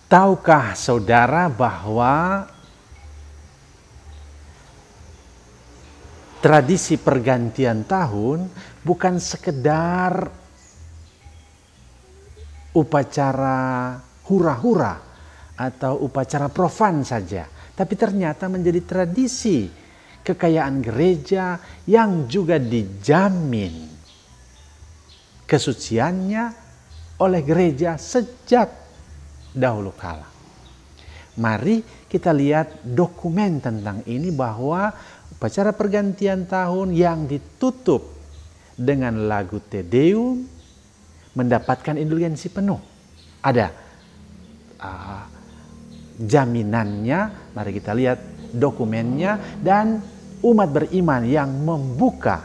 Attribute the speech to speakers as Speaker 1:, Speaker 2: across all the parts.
Speaker 1: Tahukah saudara bahwa tradisi pergantian tahun bukan sekedar upacara hura-hura atau upacara profan saja, tapi ternyata menjadi tradisi kekayaan gereja yang juga dijamin kesuciannya oleh gereja sejak dahulu kala. Mari kita lihat dokumen tentang ini, bahwa upacara pergantian tahun yang ditutup dengan lagu Te Deum mendapatkan indulgensi penuh. Ada jaminannya, mari kita lihat dokumennya. Dan umat beriman yang membuka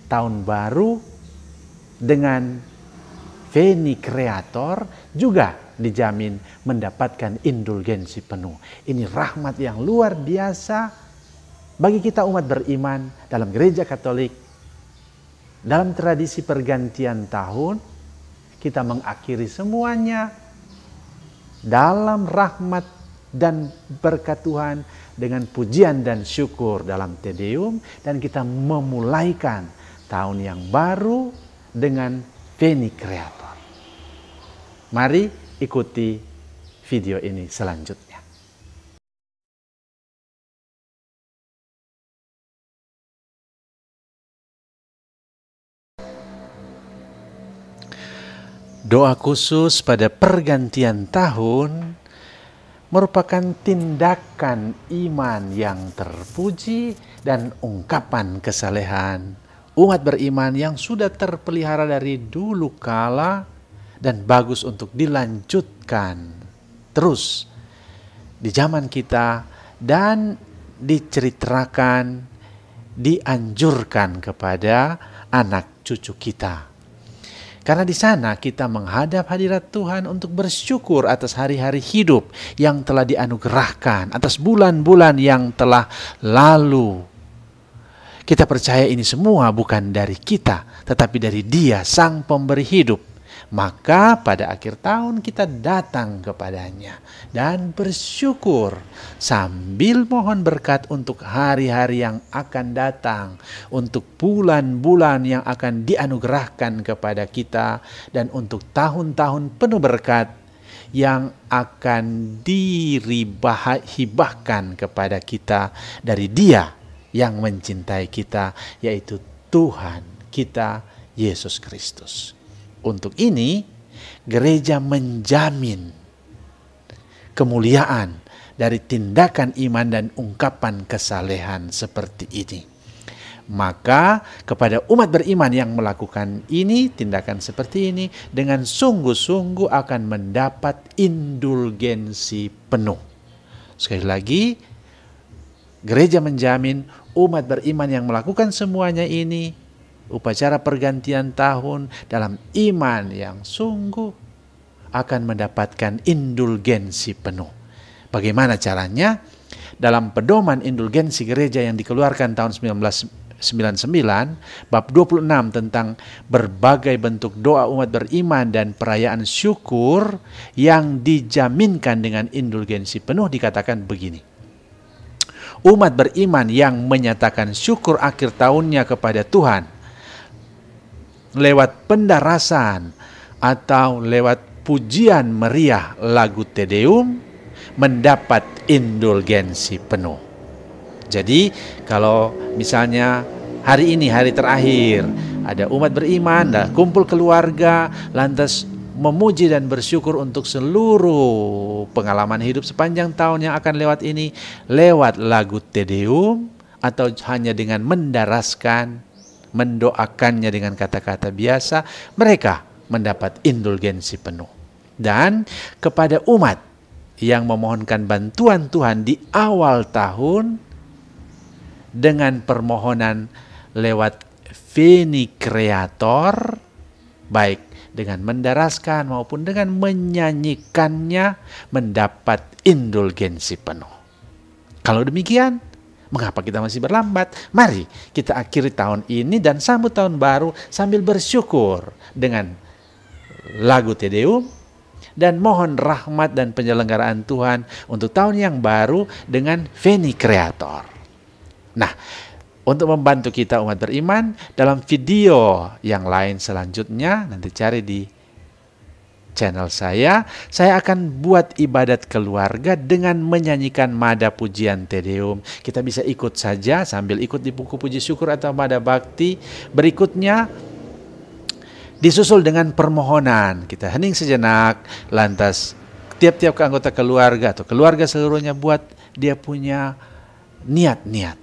Speaker 1: tahun baru dengan Veni Creator juga dijamin mendapatkan indulgensi penuh. Ini rahmat yang luar biasa bagi kita umat beriman dalam gereja Katolik. Dalam tradisi pergantian tahun, kita mengakhiri semuanya dalam rahmat dan berkat Tuhan dengan pujian dan syukur dalam Te Deum, dan kita memulaikan tahun yang baru dengan Veni Creator. Mari ikuti video ini selanjutnya. Doa khusus pada pergantian tahun merupakan tindakan iman yang terpuji dan ungkapan kesalehan umat beriman yang sudah terpelihara dari dulu kala dan bagus untuk dilanjutkan terus di zaman kita dan diceritakan, dianjurkan kepada anak cucu kita. Karena di sana kita menghadap hadirat Tuhan untuk bersyukur atas hari-hari hidup yang telah dianugerahkan, atas bulan-bulan yang telah lalu. Kita percaya ini semua bukan dari kita, tetapi dari Dia, Sang Pemberi hidup. Maka pada akhir tahun kita datang kepadanya dan bersyukur sambil mohon berkat untuk hari-hari yang akan datang, untuk bulan-bulan yang akan dianugerahkan kepada kita, dan untuk tahun-tahun penuh berkat yang akan dihibahkan kepada kita dari Dia yang mencintai kita, yaitu Tuhan kita Yesus Kristus. Untuk ini, gereja menjamin kemuliaan dari tindakan iman dan ungkapan kesalehan seperti ini. Maka kepada umat beriman yang melakukan ini, tindakan seperti ini, dengan sungguh-sungguh akan mendapat indulgensi penuh. Sekali lagi, gereja menjamin umat beriman yang melakukan semuanya ini, upacara pergantian tahun dalam iman yang sungguh, akan mendapatkan indulgensi penuh. Bagaimana caranya? Dalam pedoman indulgensi gereja yang dikeluarkan tahun 1999, bab 26 tentang berbagai bentuk doa umat beriman dan perayaan syukur yang dijaminkan dengan indulgensi penuh, dikatakan begini. Umat beriman yang menyatakan syukur akhir tahunnya kepada Tuhan lewat pendarasan atau lewat pujian meriah lagu Te Deum mendapat indulgensi penuh. Jadi kalau misalnya hari ini hari terakhir, ada umat beriman, ada kumpul keluarga, lantas memuji dan bersyukur untuk seluruh pengalaman hidup sepanjang tahun yang akan lewat ini, lewat lagu Te Deum, atau hanya dengan mendaraskan, mendoakannya dengan kata-kata biasa, mereka mendapat indulgensi penuh. Dan kepada umat yang memohonkan bantuan Tuhan di awal tahun dengan permohonan lewat Veni Creator, baik dengan mendaraskan maupun dengan menyanyikannya, mendapat indulgensi penuh. Kalau demikian, mengapa kita masih berlambat? Mari kita akhiri tahun ini dan sambut tahun baru sambil bersyukur dengan lagu Te Deum, dan mohon rahmat dan penyelenggaraan Tuhan untuk tahun yang baru dengan Veni Creator. Nah, untuk membantu kita umat beriman, dalam video yang lain selanjutnya, nanti cari di channel saya akan buat ibadat keluarga dengan menyanyikan Mada Pujian Te Deum. Kita bisa ikut saja sambil ikut di buku puji syukur atau Mada Bakti. Berikutnya disusul dengan permohonan. Kita hening sejenak, lantas tiap-tiap anggota keluarga atau keluarga seluruhnya buat dia punya niat-niat.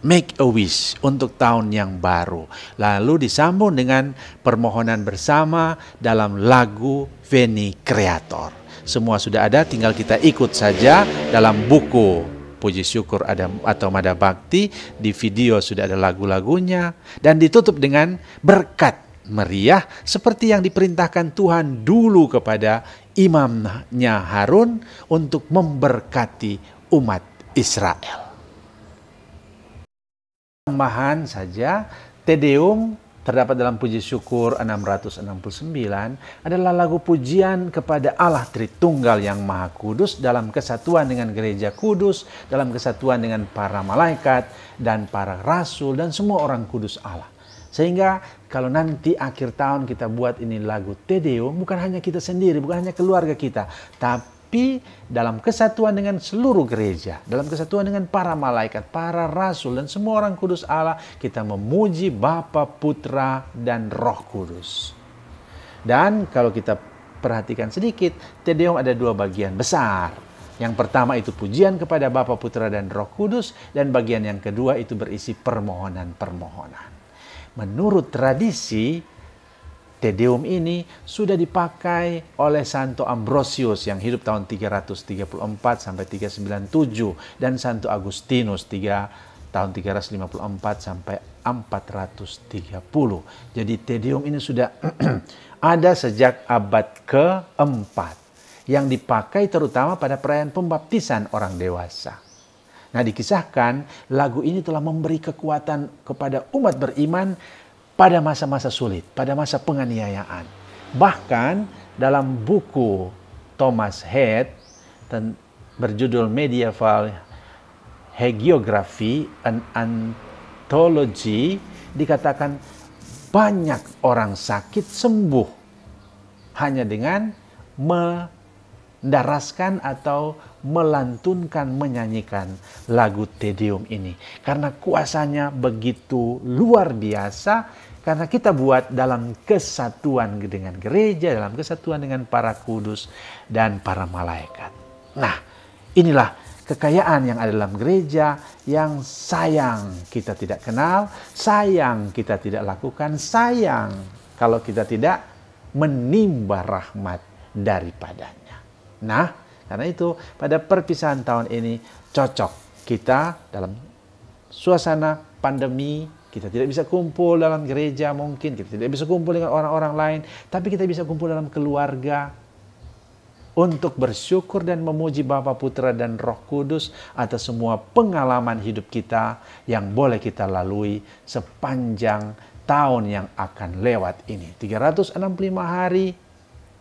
Speaker 1: Make a wish untuk tahun yang baru. Lalu disambung dengan permohonan bersama dalam lagu Veni Creator. Semua sudah ada, tinggal kita ikut saja dalam buku puji syukur ada atau Mada Bakti. Di video sudah ada lagu-lagunya. Dan ditutup dengan berkat meriah seperti yang diperintahkan Tuhan dulu kepada imamnya Harun untuk memberkati umat Israel. Tambahan saja, Te Deum terdapat dalam puji syukur 669 adalah lagu pujian kepada Allah Tritunggal yang Maha Kudus dalam kesatuan dengan gereja kudus, dalam kesatuan dengan para malaikat dan para rasul dan semua orang kudus Allah. Sehingga kalau nanti akhir tahun kita buat ini lagu Te Deum, bukan hanya kita sendiri, bukan hanya keluarga kita, tapi dalam kesatuan dengan seluruh gereja, dalam kesatuan dengan para malaikat, para rasul, dan semua orang kudus Allah, kita memuji Bapa, Putra, dan Roh Kudus. Dan kalau kita perhatikan sedikit, Te Deum ada dua bagian besar. Yang pertama itu pujian kepada Bapa, Putra, dan Roh Kudus, dan bagian yang kedua itu berisi permohonan-permohonan. Menurut tradisi, Te Deum ini sudah dipakai oleh Santo Ambrosius yang hidup tahun 334 sampai 397 dan Santo Agustinus tahun 354 sampai 430. Jadi Te Deum ini sudah ada sejak abad keempat yang dipakai terutama pada perayaan pembaptisan orang dewasa. Nah, dikisahkan lagu ini telah memberi kekuatan kepada umat beriman pada masa-masa sulit, pada masa penganiayaan. Bahkan dalam buku Thomas Head berjudul Medieval Hagiography, an Anthology, dikatakan banyak orang sakit sembuh hanya dengan mendaraskan atau melantunkan, menyanyikan lagu Te Deum ini. Karena kuasanya begitu luar biasa, karena kita buat dalam kesatuan dengan gereja, dalam kesatuan dengan para kudus dan para malaikat. Nah, inilah kekayaan yang ada dalam gereja yang sayang kita tidak kenal, sayang kita tidak lakukan, sayang kalau kita tidak menimba rahmat daripadanya. Nah, karena itu pada perpisahan tahun ini cocok kita dalam suasana pandemi. Kita tidak bisa kumpul dalam gereja mungkin, kita tidak bisa kumpul dengan orang-orang lain, tapi kita bisa kumpul dalam keluarga untuk bersyukur dan memuji Bapa, Putra, dan Roh Kudus atas semua pengalaman hidup kita yang boleh kita lalui sepanjang tahun yang akan lewat ini. 365 hari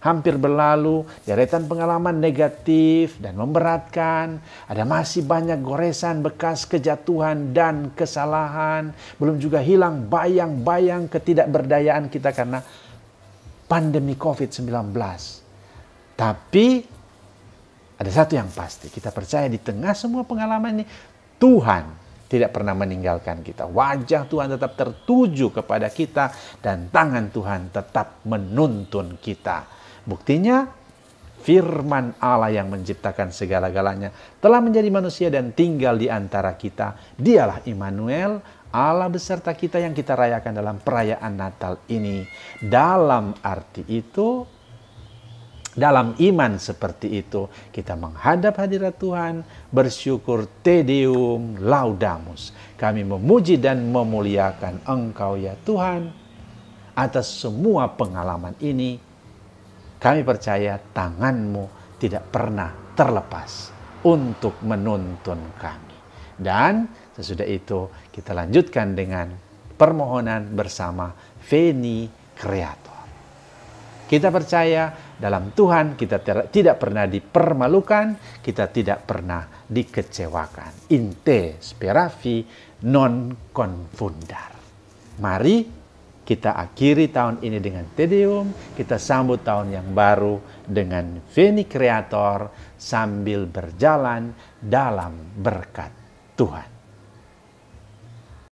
Speaker 1: hampir berlalu, deretan pengalaman negatif dan memberatkan. Ada masih banyak goresan bekas kejatuhan dan kesalahan. Belum juga hilang bayang-bayang ketidakberdayaan kita karena pandemi COVID-19. Tapi ada satu yang pasti, kita percaya di tengah semua pengalaman ini, Tuhan tidak pernah meninggalkan kita. Wajah Tuhan tetap tertuju kepada kita dan tangan Tuhan tetap menuntun kita. Buktinya, firman Allah yang menciptakan segala-galanya telah menjadi manusia dan tinggal di antara kita. Dialah Immanuel, Allah beserta kita yang kita rayakan dalam perayaan Natal ini. Dalam arti itu, dalam iman seperti itu, kita menghadap hadirat Tuhan, bersyukur Te Deum Laudamus. Kami memuji dan memuliakan Engkau ya Tuhan atas semua pengalaman ini. Kami percaya tangan-Mu tidak pernah terlepas untuk menuntun kami. Dan sesudah itu kita lanjutkan dengan permohonan bersama Veni Creator. Kita percaya dalam Tuhan kita tidak pernah dipermalukan, kita tidak pernah dikecewakan. In te speravi non confundar. Mari kita akhiri tahun ini dengan Te Deum, kita sambut tahun yang baru dengan Veni Creator sambil berjalan dalam berkat Tuhan.